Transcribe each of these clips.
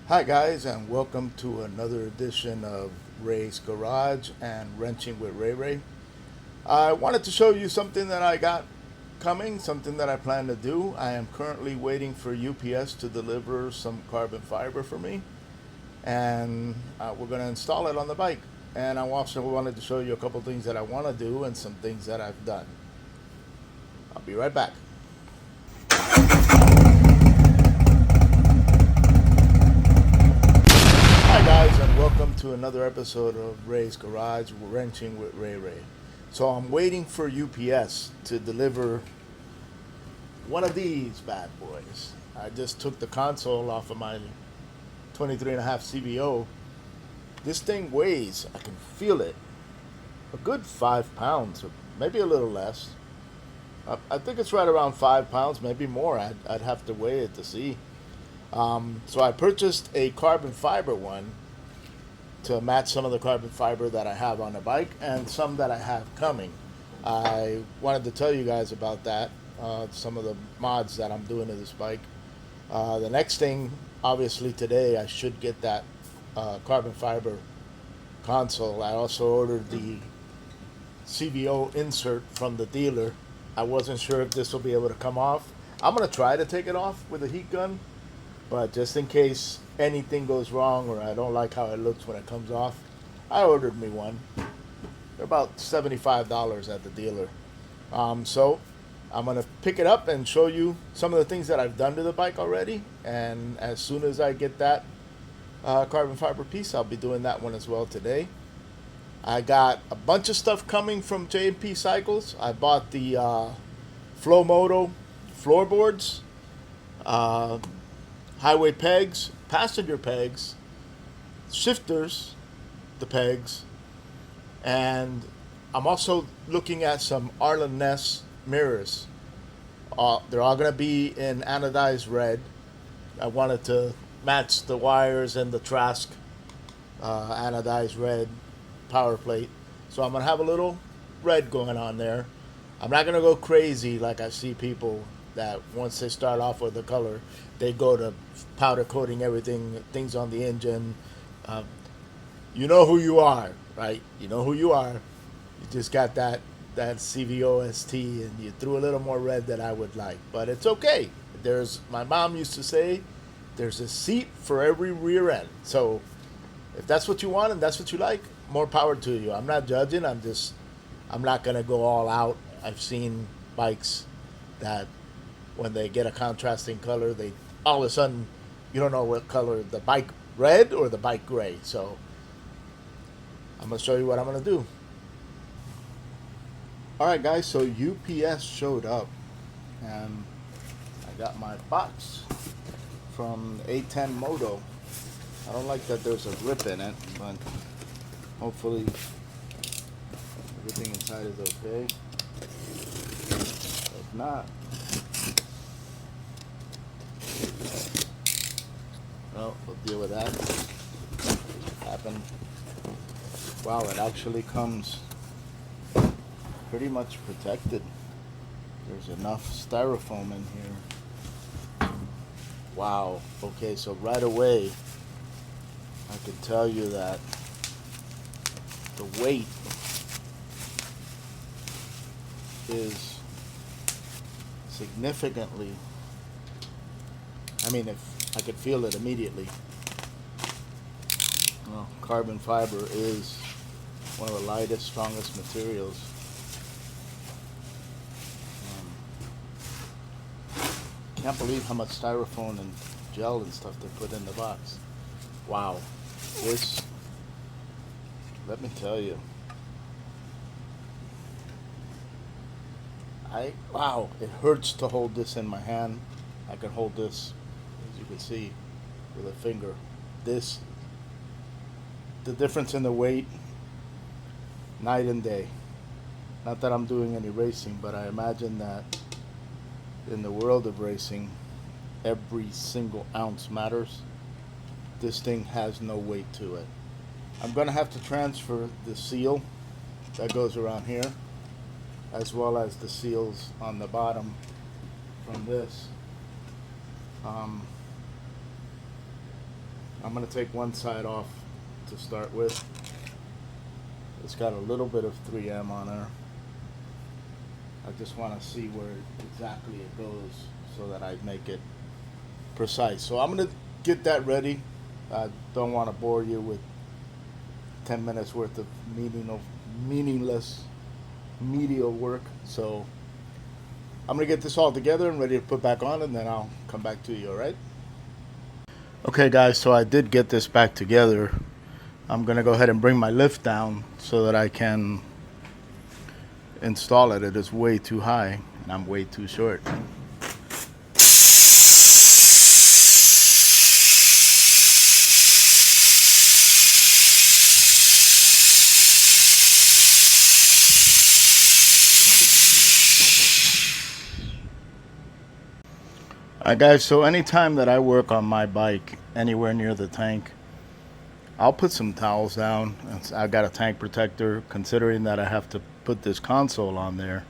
Hi guys, and welcome to another edition of Ray's Garage and Wrenching with Ray Ray. I wanted to show you something that I got coming, something that I plan to do. I am currently waiting for UPS to deliver some carbon fiber for me, and we're going to install it on the bike. And I also wanted to show you a couple things that I want to do and some things that I've done. I'll be right back. Hi guys, and welcome to another episode of Ray's Garage, Wrenching with Ray Ray. So I'm waiting for UPS to deliver one of these bad boys. I just took the console off of my 23.5 CVO. This thing weighs, I can feel it, a good 5 pounds, or maybe a little less. I think it's right around 5 pounds, maybe more. I'd have to weigh it to see. So I purchased a carbon fiber one to match some of the carbon fiber that I have on the bike and some that I have coming. I wanted to tell you guys about that, some of the mods that I'm doing to this bike. The next thing, obviously today, I should get that carbon fiber console. I also ordered the CVO insert from the dealer. I wasn't sure if this will be able to come off. I'm going to try to take it off with a heat gun, but just in case anything goes wrong or I don't like how it looks when it comes off, I ordered me one. They're about $75 at the dealer. So I'm going to pick it up and show you some of the things that I've done to the bike already. And as soon as I get that carbon fiber piece, I'll be doing that one as well today. I got a bunch of stuff coming from J&P Cycles. I bought the Flow Moto floorboards, highway pegs, passenger pegs, shifters, the pegs, and I'm also looking at some Arlen Ness mirrors. They're all going to be in anodized red. I wanted to match the wires and the Trask anodized red power plate. So I'm going to have a little red going on there. I'm not going to go crazy like I see people that once they start off with the color, they go to powder coating everything, things on the engine. You know who you are, right? You know who you are. You just got that CVOST and you threw a little more red than I would like. But it's okay. My mom used to say, there's a seat for every rear end. So if that's what you want and that's what you like, more power to you. I'm not judging. I'm not going to go all out. I've seen bikes that when they get a contrasting color, they all of a sudden, you don't know what color, the bike red or the bike gray. So I'm going to show you what I'm going to do. Alright guys, so UPS showed up and I got my box from A10 Moto. I don't like that there's a rip in it, but hopefully everything inside is okay. If not, well, we'll deal with that. Happened. Wow, it actually comes pretty much protected. There's enough styrofoam in here. Wow. Okay, so right away I can tell you that the weight is significantly, if I could feel it immediately. Well, carbon fiber is one of the lightest, strongest materials. Can't believe how much styrofoam and gel and stuff they put in the box. Wow. This, let me tell you, wow, it hurts to hold this in my hand. I can hold this, as you can see, with a finger. The difference in the weight, night and day. Not that I'm doing any racing, but I imagine that in the world of racing, every single ounce matters. This thing has no weight to it. I'm going to have to transfer the seal that goes around here, as well as the seals on the bottom from this. I'm going to take one side off to start with. It's got a little bit of 3M on there. I just want to see where exactly it goes so that I make it precise. So I'm going to get that ready. I don't want to bore you with 10 minutes worth of meaningless medial work. So I'm going to get this all together and ready to put back on, and then I'll come back to you, all right? Okay, guys, so I did get this back together. I'm going to go ahead and bring my lift down so that I can install it. It is way too high, and I'm way too short. Alright guys, so anytime that I work on my bike anywhere near the tank, I'll put some towels down. I've got a tank protector. Considering that I have to put this console on there,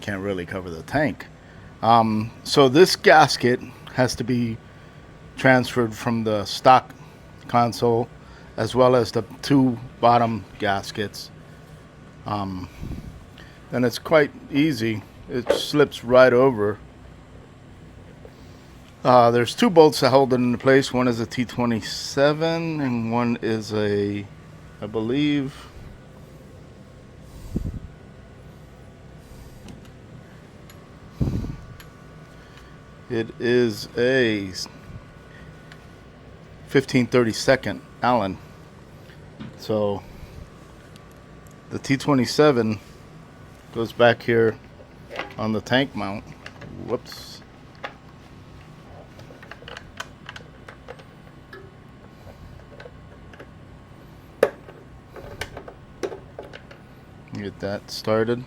can't really cover the tank. So this gasket has to be transferred from the stock console, as well as the two bottom gaskets. Then it's quite easy. It slips right over. There's two bolts that hold it into place. One is a T27 and one is a, I believe, it is a 15/32 Allen. So the T27 goes back here on the tank mount. Whoops. Get that started.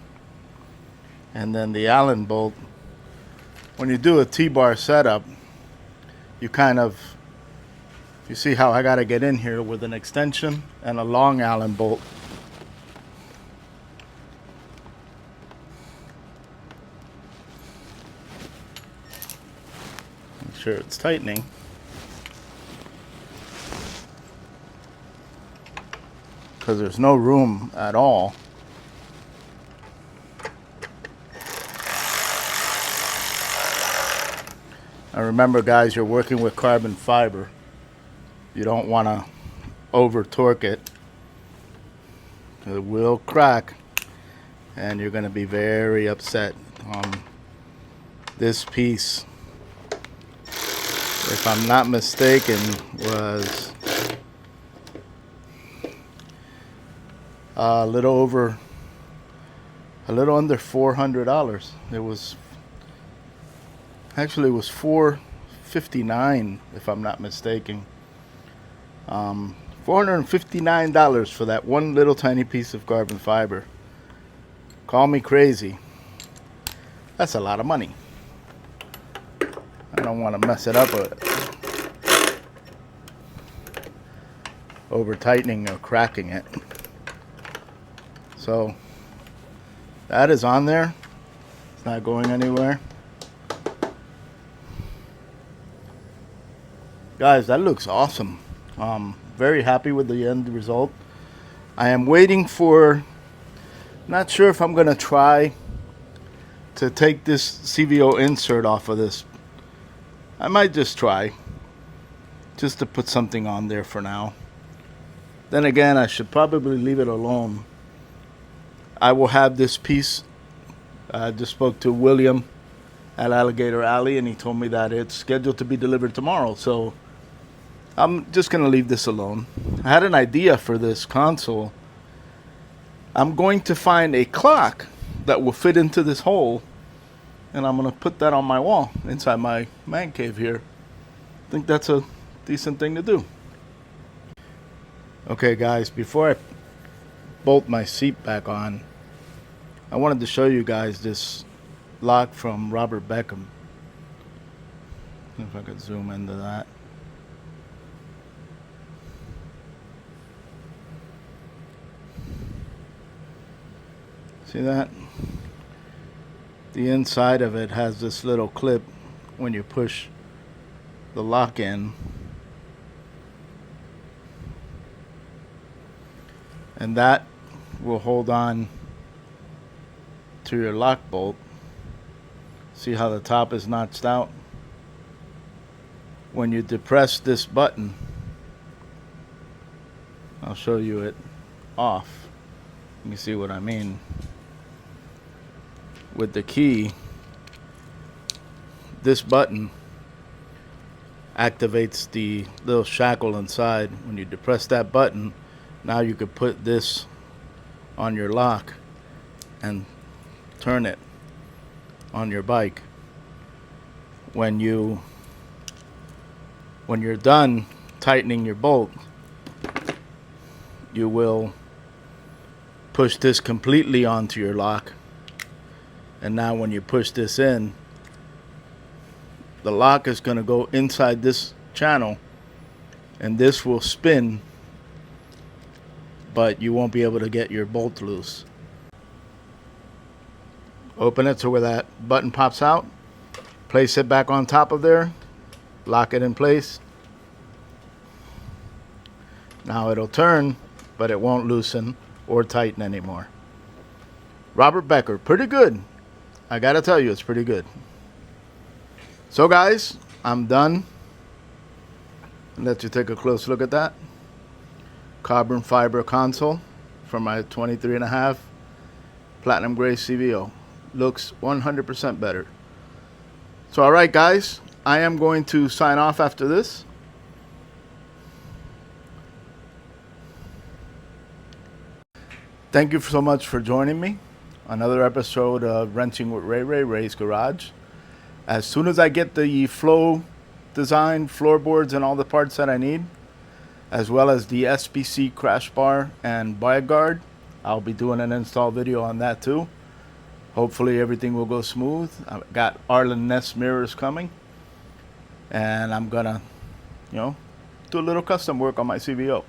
And then the Allen bolt, when you do a T-bar setup, you kind of, you see how I got to get in here with an extension and a long Allen bolt. Make sure it's tightening. Because there's no room at all. Now remember guys, you're working with carbon fiber. You don't want to over torque it. It will crack and you're going to be very upset. This piece, if I'm not mistaken, was a little under $400. It was actually, it was $459 if I'm not mistaken. $459 for that one little tiny piece of carbon fiber. Call me crazy. That's a lot of money. I don't want to mess it up over tightening or cracking it. So that is on there. It's not going anywhere. Guys, that looks awesome. Very happy with the end result. I am waiting for, not sure if I'm going to try to take this CVO insert off of this. I might just try, just to put something on there for now. Then again, I should probably leave it alone. I will have this piece. I just spoke to William at Alligator Alley, and he told me that it's scheduled to be delivered tomorrow. So I'm just going to leave this alone. I had an idea for this console. I'm going to find a clock that will fit into this hole, and I'm going to put that on my wall inside my man cave here. I think that's a decent thing to do. Okay guys, before I bolt my seat back on, I wanted to show you guys this lock from Robert Becker. If I could zoom into that. See that? The inside of it has this little clip when you push the lock in. and that will hold on to your lock bolt. See how the top is notched out? When you depress this button, I'll show you it off. You can see what I mean. With the key, this button activates the little shackle inside. When you depress that button, now you could put this on your lock and turn it on your bike. When you're done tightening your bolt, you will push this completely onto your lock, and now when you push this in, the lock is going to go inside this channel, and this will spin, but you won't be able to get your bolt loose. Open it to where that button pops out, place it back on top of there, lock it in place. Now it'll turn, but it won't loosen or tighten anymore. Robert Becker, pretty good. I gotta tell you, it's pretty good. So guys, I'm done. I'll let you take a close look at that. Carbon fiber console for my 23.5 platinum gray CVO. Looks 100% better. So alright guys, I am going to sign off after this. Thank you so much for joining me. Another episode of Wrenching with Ray's Garage. As soon as I get the flow design, floorboards, and all the parts that I need, as well as the SPC crash bar and bike guard, I'll be doing an install video on that too. Hopefully everything will go smooth. I've got Arlen Ness mirrors coming, and I'm gonna, do a little custom work on my CVO.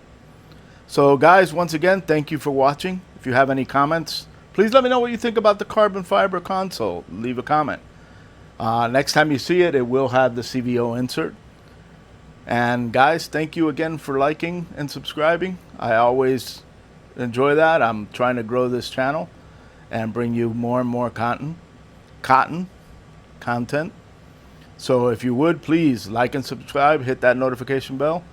So guys, once again, thank you for watching. If you have any comments, please let me know what you think about the carbon fiber console. Leave a comment. Next time you see it, it will have the CVO insert. And guys, thank you again for liking and subscribing. I always enjoy that. I'm trying to grow this channel and bring you more and more content. So if you would, please like and subscribe, hit that notification bell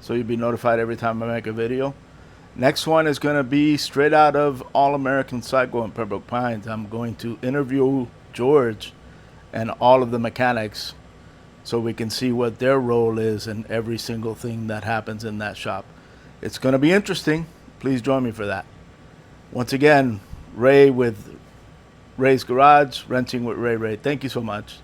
so you'll be notified every time I make a video. Next one is going to be straight out of All American Psycho in Pembroke Pines. I'm going to interview George and all of the mechanics so we can see what their role is in every single thing that happens in that shop. It's going to be interesting. Please join me for that. Once again, Ray with Ray's Garage, Wrenching with Ray. Thank you so much.